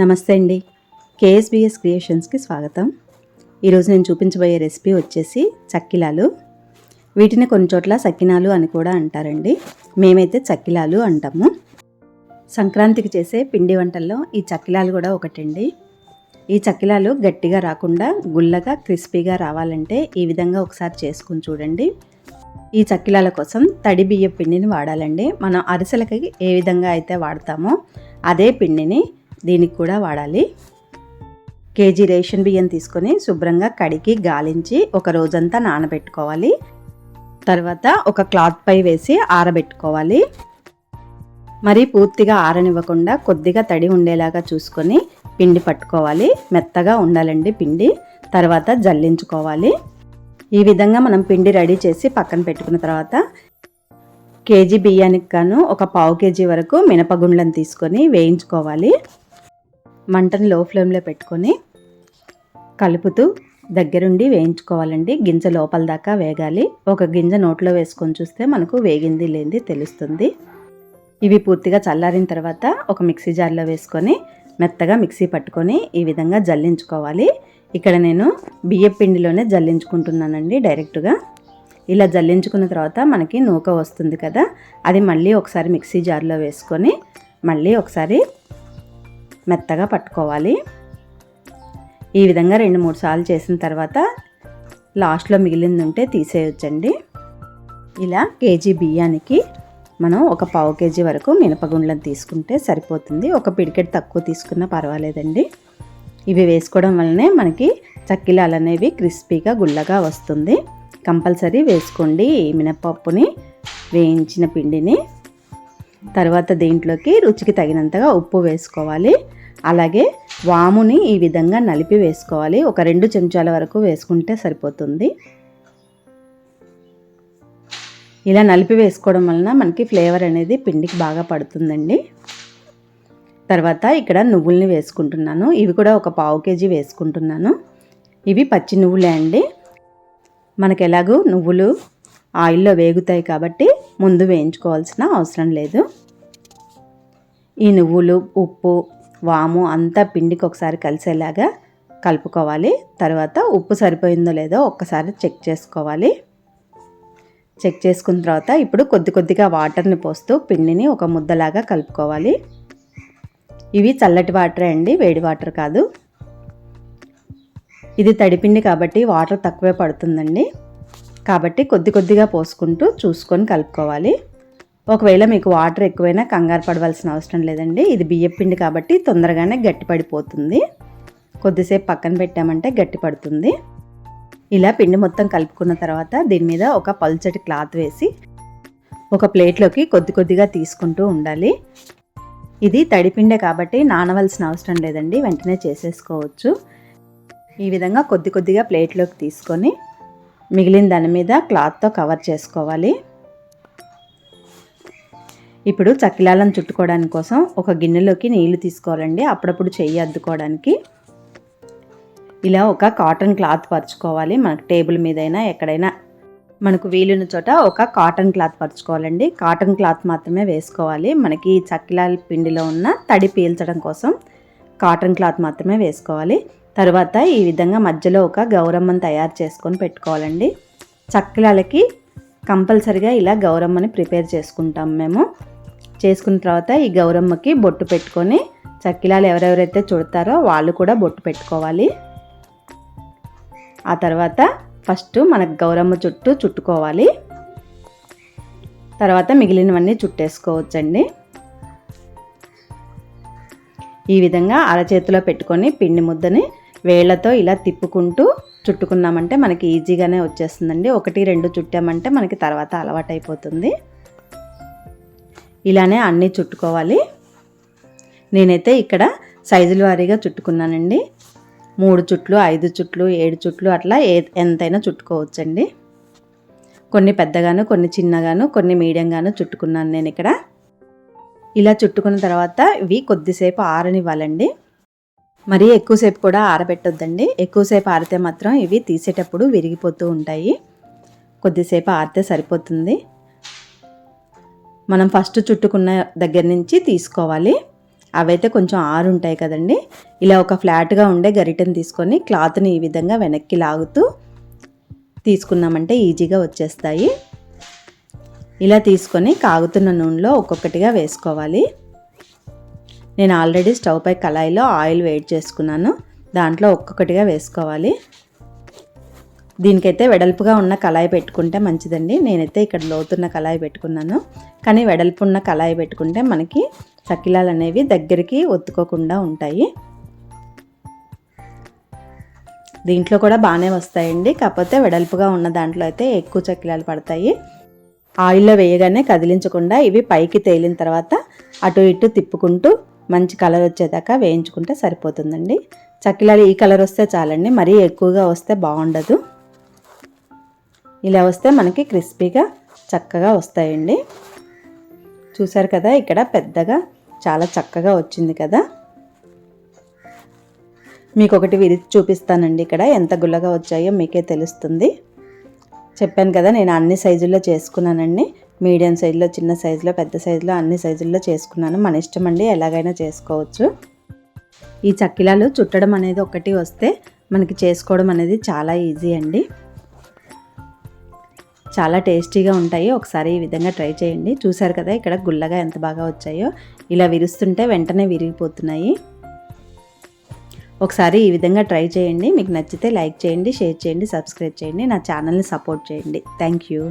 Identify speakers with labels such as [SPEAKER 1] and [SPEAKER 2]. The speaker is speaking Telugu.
[SPEAKER 1] నమస్తే అండి. కేఎస్బిఎస్ క్రియేషన్స్కి స్వాగతం. ఈరోజు నేను చూపించబోయే రెసిపీ వచ్చేసి చక్కిలాలు. వీటిని కొన్ని చోట్ల సకినాలు అని కూడా అంటారండి. మేమైతే చక్కిలాలు అంటాము. సంక్రాంతికి చేసే పిండి వంటల్లో ఈ చక్కిలాలు కూడా ఒకటండి. ఈ చక్కిలాలు గట్టిగా రాకుండా గుల్లగా క్రిస్పీగా రావాలంటే ఈ విధంగా ఒకసారి చేసుకుని చూడండి. ఈ చక్కిలాల కోసం తడి బియ్యం పిండిని వాడాలండి. మనం అరిసెలకి ఏ విధంగా అయితే వాడతామో అదే పిండిని దీనికి కూడా వాడాలి. కేజీ రేషన్ బియ్యం తీసుకొని శుభ్రంగా కడిగి గాలించి ఒక రోజంతా నానబెట్టుకోవాలి. తర్వాత ఒక క్లాత్ పై వేసి ఆరబెట్టుకోవాలి. మరి పూర్తిగా ఆరనివ్వకుండా కొద్దిగా తడి ఉండేలాగా చూసుకొని పిండి పట్టుకోవాలి. మెత్తగా ఉండాలండి పిండి. తర్వాత జల్లించుకోవాలి. ఈ విధంగా మనం పిండి రెడీ చేసి పక్కన పెట్టుకున్న తర్వాత కేజీ బియ్యానికి గాను ఒక పావు కేజీ వరకు మినపగుండ్లను తీసుకొని వేయించుకోవాలి. మంటను లో ఫ్లేమ్లో పెట్టుకొని కలుపుతూ దగ్గరుండి వేయించుకోవాలండి. గింజ లోపల దాకా వేగాలి. ఒక గింజ నోట్లో వేసుకొని చూస్తే మనకు వేగింది లేనిది తెలుస్తుంది. ఇవి పూర్తిగా చల్లారిన తర్వాత ఒక మిక్సీ జార్లో వేసుకొని మెత్తగా మిక్సీ పట్టుకొని ఈ విధంగా జల్లించుకోవాలి. ఇక్కడ నేను బియ్యం పిండిలోనే జల్లించుకుంటున్నానండి డైరెక్ట్గా. ఇలా జల్లించుకున్న తర్వాత మనకి నూక వస్తుంది కదా, అది మళ్ళీ ఒకసారి మిక్సీ జార్లో వేసుకొని మళ్ళీ ఒకసారి మెత్తగా పట్టుకోవాలి. ఈ విధంగా 2-3 సార్లు చేసిన తర్వాత లాస్ట్లో మిగిలింది ఉంటే తీసేయొచ్చండి. ఇలా కేజీ బియ్యానికి మనం ఒక పావు కేజీ వరకు మినపగుండ్లను తీసుకుంటే సరిపోతుంది. ఒక పిడికెట్ తక్కువ తీసుకున్నా పర్వాలేదండి. ఇవి వేసుకోవడం వల్లనే మనకి చక్కిలాలు అనేవి క్రిస్పీగా గుల్లగా వస్తుంది. కంపల్సరీ వేసుకోండి ఈ మినపప్పుని, వేయించిన పిండిని. తర్వాత దీంట్లోకి రుచికి తగినంతగా ఉప్పు వేసుకోవాలి. అలాగే వాముని ఈ విధంగా నలిపి వేసుకోవాలి. ఒక 2 చెంచాల వరకు వేసుకుంటే సరిపోతుంది. ఇలా నలిపి వేసుకోవడం వలన మనకి ఫ్లేవర్ అనేది పిండికి బాగా పడుతుందండి. తర్వాత ఇక్కడ నువ్వుల్ని వేసుకుంటున్నాను. ఇవి కూడా ఒక పావు కేజీ వేసుకుంటున్నాను. ఇవి పచ్చి నువ్వులే అండి. మనకు ఎలాగూ నువ్వులు ఆయిల్లో వేగుతాయి కాబట్టి ముందు వేయించుకోవాల్సిన అవసరం లేదు. ఈ నువ్వులు, ఉప్పు, వాము అంతా పిండికి ఒకసారి కలిసేలాగా కలుపుకోవాలి. తర్వాత ఉప్పు సరిపోయిందో లేదో ఒక్కసారి చెక్ చేసుకోవాలి. చెక్ చేసుకున్న తర్వాత ఇప్పుడు కొద్దిగా వాటర్ని పోస్తూ పిండిని ఒక ముద్దలాగా కలుపుకోవాలి. ఇవి చల్లటి వాటరే అండి, వేడి వాటర్ కాదు. ఇది తడిపిండి కాబట్టి వాటర్ తక్కువే పడుతుందండి. కాబట్టి కొద్దిగా పోసుకుంటూ చూసుకొని కలుపుకోవాలి. ఒకవేళ మీకు వాటర్ ఎక్కువైనా కంగారు పడవలసిన అవసరం లేదండి. ఇది బియ్యం పిండి కాబట్టి తొందరగానే గట్టిపడిపోతుంది. కొద్దిసేపు పక్కన పెట్టామంటే గట్టి పడుతుంది. ఇలా పిండి మొత్తం కలుపుకున్న తర్వాత దీని మీద ఒక పల్చటి క్లాత్ వేసి ఒక ప్లేట్లోకి కొద్దిగా తీసుకుంటూ ఉండాలి. ఇది తడిపిండే కాబట్టి నానవలసిన అవసరం లేదండి, వెంటనే చేసేసుకోవచ్చు. ఈ విధంగా కొద్దిగా ప్లేట్లోకి తీసుకొని మిగిలిన దాని మీద క్లాత్తో కవర్ చేసుకోవాలి. ఇప్పుడు చక్కిలాలను చుట్టుకోవడానికి కోసం ఒక గిన్నెలోకి నీళ్లు తీసుకోవాలండి, అప్పుడప్పుడు చెయ్యి అద్దుకోవడానికి. ఇలా ఒక కాటన్ క్లాత్ పరుచుకోవాలి. మనకు టేబుల్ మీదైనా ఎక్కడైనా మనకు వీలున్న చోట ఒక కాటన్ క్లాత్ పరుచుకోవాలండి. కాటన్ క్లాత్ మాత్రమే వేసుకోవాలి. మనకి చక్కిలాల పిండిలో ఉన్న తడి పీల్చడం కోసం కాటన్ క్లాత్ మాత్రమే వేసుకోవాలి. తర్వాత ఈ విధంగా మధ్యలో ఒక గౌరమ్మని తయారు చేసుకొని పెట్టుకోవాలండి. చక్కిలాలకి కంపల్సరిగా ఇలా గౌరమ్మని ప్రిపేర్ చేసుకుంటాం మేము. చేసుకున్న తర్వాత ఈ గౌరమ్మకి బొట్టు పెట్టుకొని చక్కిలాలు ఎవరెవరైతే చుడతారో వాళ్ళు కూడా బొట్టు పెట్టుకోవాలి. ఆ తర్వాత ఫస్ట్ మనకు గౌరమ్మ చుట్టూ చుట్టుకోవాలి. తర్వాత మిగిలినవన్నీ చుట్టేసుకోవచ్చండి. ఈ విధంగా అరచేతిలో పెట్టుకొని పిండి ముద్దని వేళ్లతో ఇలా తిప్పుకుంటూ చుట్టుకున్నామంటే మనకి ఈజీగానే వచ్చేస్తుందండి. 1-2 చుట్టామంటే మనకి తర్వాత అలవాటైపోతుంది. ఇలానే అన్నీ చుట్టుకోవాలి. నేనైతే ఇక్కడ సైజుల వారీగా చుట్టుకున్నానండి. 3 చుట్లు, 5 చుట్లు, 7 చుట్లు అట్లా ఎంతైనా చుట్టుకోవచ్చండి. కొన్ని పెద్దగాను, కొన్ని చిన్నగాను, కొన్ని మీడియంగాను చుట్టుకున్నాను నేను ఇక్కడ. ఇలా చుట్టుకున్న తర్వాత ఇవి కొద్దిసేపు ఆరనివ్వాలండి. మరీ ఎక్కువసేపు కూడా ఆరబెట్టొద్దండి. ఎక్కువసేపు ఆరితే మాత్రం ఇవి తీసేటప్పుడు విరిగిపోతూ ఉంటాయి. కొద్దిసేపు ఆరితే సరిపోతుంది. మనం ఫస్ట్ చుట్టుకున్న దగ్గర నుంచి తీసుకోవాలి. అవైతే కొంచెం ఆరుంటాయి కదండి. ఇలా ఒక ఫ్లాట్గా ఉండే గరిటెని తీసుకొని క్లాత్ని ఈ విధంగా వెనక్కి లాగుతూ తీసుకున్నామంటే ఈజీగా వచ్చేస్తాయి. ఇలా తీసుకొని కాగుతున్న నూనెలో ఒక్కొక్కటిగా వేసుకోవాలి. నేను ఆల్రెడీ స్టవ్ పై కళాయిలో ఆయిల్ వేడి చేసుకున్నాను. దాంట్లో ఒక్కొక్కటిగా వేసుకోవాలి. దీనికైతే వెడల్పుగా ఉన్న కళాయి పెట్టుకుంటే మంచిదండి. నేనైతే ఇక్కడ లోతున్న కళాయి పెట్టుకున్నాను. కానీ వెడల్పు ఉన్న కళాయి పెట్టుకుంటే మనకి చక్కిలాలు అనేవి దగ్గరికి ఒత్తుకోకుండా ఉంటాయి. దీంట్లో కూడా బాగానే వస్తాయండి. కాకపోతే వెడల్పుగా ఉన్న దాంట్లో అయితే ఎక్కువ చక్కిలాలు పడతాయి. ఆయిల్లో వేయగానే కదిలించకుండా ఇవి పైకి తేలిన తర్వాత అటు ఇటు తిప్పుకుంటూ మంచి కలర్ వచ్చేదాకా వేయించుకుంటే సరిపోతుందండి. చక్కిలాలు ఈ కలర్ వస్తే చాలండి, మరీ ఎక్కువగా వస్తే బాగుండదు. ఇలా వస్తే మనకి క్రిస్పీగా చక్కగా వస్తాయండి. చూసారు కదా, ఇక్కడ పెద్దగా చాలా చక్కగా వచ్చింది కదా. మీకు ఒకటి విరిచి చూపిస్తానండి. ఇక్కడ ఎంత గుల్లగా వచ్చాయో మీకే తెలుస్తుంది. చెప్పాను కదా, నేను అన్ని సైజుల్లో చేసుకున్నానండి. మీడియం సైజులో, చిన్న సైజులో, పెద్ద సైజులో అన్ని సైజుల్లో చేసుకున్నాను. మన ఇష్టం అండి, ఎలాగైనా చేసుకోవచ్చు. ఈ చక్కిలాలు చుట్టడం అనేది ఒకటి వస్తే మనకి చేసుకోవడం అనేది చాలా ఈజీ అండి. చాలా టేస్టీగా ఉంటాయి. ఒకసారి ఈ విధంగా ట్రై చేయండి. చూసారు కదా ఇక్కడ గుల్లగా ఎంత బాగా వచ్చాయో. ఇలా విరుస్తుంటే వెంటనే విరిగిపోతున్నాయి. ఒకసారి ఈ విధంగా ట్రై చేయండి. మీకు నచ్చితే లైక్ చేయండి, షేర్ చేయండి, సబ్స్క్రైబ్ చేయండి. నా ఛానల్ని సపోర్ట్ చేయండి. Thank you.